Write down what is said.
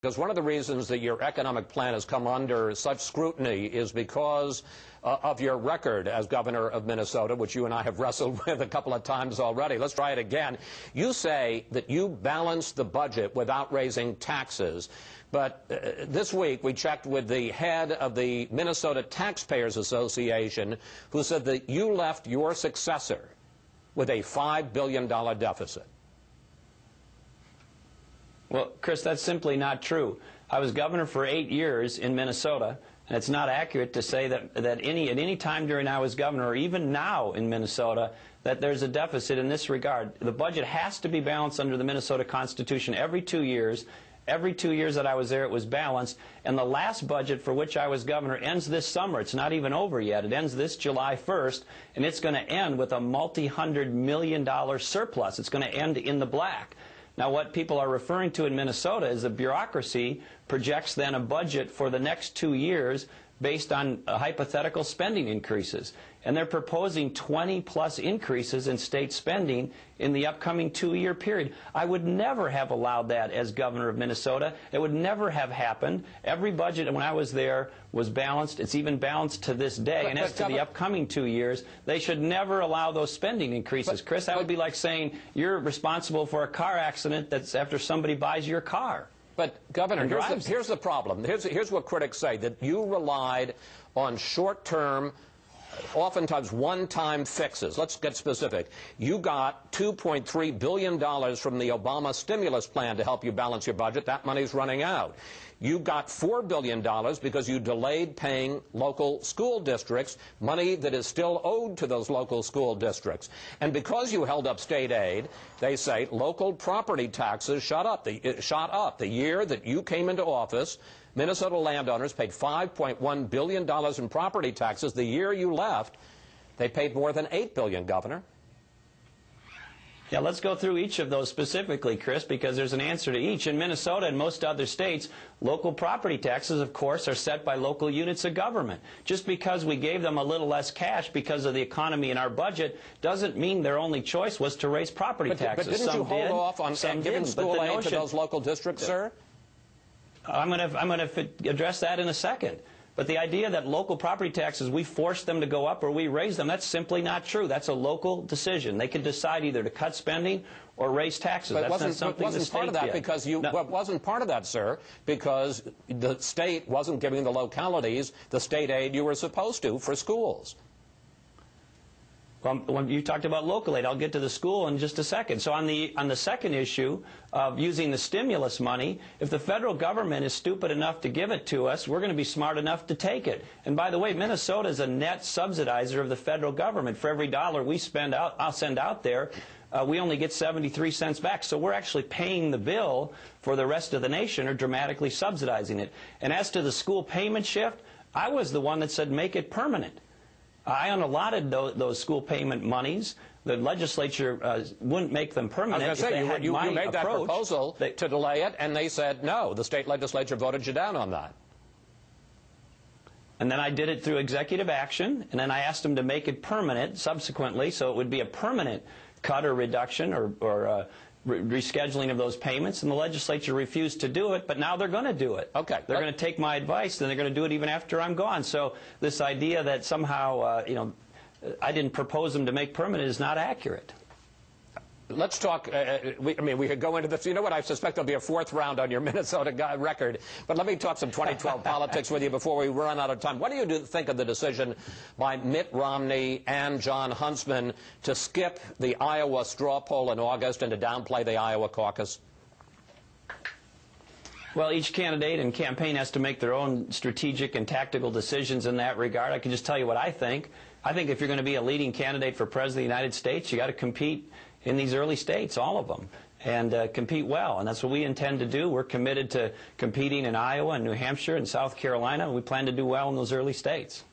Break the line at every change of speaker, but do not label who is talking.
Because one of the reasons that your economic plan has come under such scrutiny is because of your record as governor of Minnesota, which you and I have wrestled with a couple of times already. Let's try it again. You say that you balanced the budget without raising taxes. But this week we checked with the head of the Minnesota Taxpayers Association, who said that you left your successor with a $5 billion deficit.
Well, Chris, that's simply not true. I was governor for 8 years in Minnesota, and it's not accurate to say that at any time during I was governor, or even now in Minnesota, that there's a deficit in this regard. The budget has to be balanced under the Minnesota Constitution every 2 years. Every 2 years that I was there, it was balanced. And the last budget for which I was governor ends this summer. It's not even over yet. It ends this July 1st, and it's going to end with a multi-hundred-million-dollar surplus. It's going to end in the black. Now, what people are referring to in Minnesota is the bureaucracy projects then a budget for the next 2 years based on hypothetical spending increases. And they're proposing 20+ increases in state spending in the upcoming 2-year period. I would never have allowed that as governor of Minnesota. It would never have happened. Every budget when I was there was balanced. It's even balanced to this day. And as to the upcoming 2 years, they should never allow those spending increases. Chris, that would be like saying you're responsible for a car accident that's after somebody buys your car.
But, Governor, here's the problem. Here's what critics say, that you relied on short-term, oftentimes one-time fixes. Let's get specific. You got $2.3 billion from the Obama stimulus plan to help you balance your budget. That money's running out. You got $4 billion because you delayed paying local school districts, money that is still owed to those local school districts. And because you held up state aid, they say local property taxes shot up. The year that you came into office, Minnesota landowners paid $5.1 billion in property taxes. The year you left, they paid more than $8 billion, Governor.
Yeah, let's go through each of those specifically, Chris, because there's an answer to each. In Minnesota and most other states, local property taxes, of course, are set by local units of government. Just because we gave them a little less cash because of the economy in our budget doesn't mean their only choice was to raise property taxes.
But didn't you hold off on giving school aid to those local districts, sir?
I'm going to address that in a second. But the idea that local property taxes, we force them to go up or we raise them, that's simply not true. That's a local decision. They can decide either to cut spending or raise taxes.
But
that's not something the state did.
Because wasn't part of that, sir, because the state wasn't giving the localities the state aid you were supposed to for schools.
When you talked about local aid, I'll get to the school in just a second. So on the second issue of using the stimulus money, if the federal government is stupid enough to give it to us, we're going to be smart enough to take it. And by the way, Minnesota is a net subsidizer of the federal government. For every dollar we send out there, we only get 73 cents back. So we're actually paying the bill for the rest of the nation or dramatically subsidizing it. And as to the school payment shift, I was the one that said make it permanent. I unallotted those school payment monies. The legislature wouldn't make them permanent.
I was going to say, you made that proposal to delay it, and they said no. The state legislature voted you down on that.
And then I did it through executive action, and then I asked them to make it permanent subsequently, so it would be a permanent cut or reduction or rescheduling of those payments, and the legislature refused to do it, but now they're going to do it.
Okay.
They're going to take my advice, and they're going to do it even after I'm gone. So this idea that somehow, I didn't propose them to make permanent is not accurate.
Let's talk, we could go into this. You know what? I suspect there'll be a fourth round on your Minnesota record. But let me talk some 2012 politics with you before we run out of time. What do you think of the decision by Mitt Romney and Jon Huntsman to skip the Iowa straw poll in August and to downplay the Iowa caucus?
Well, each candidate and campaign has to make their own strategic and tactical decisions in that regard. I can just tell you what I think. I think if you're going to be a leading candidate for President of the United States, you got to compete in these early states, all of them, and compete well. And that's what we intend to do. We're committed to competing in Iowa and New Hampshire and South Carolina, and we plan to do well in those early states.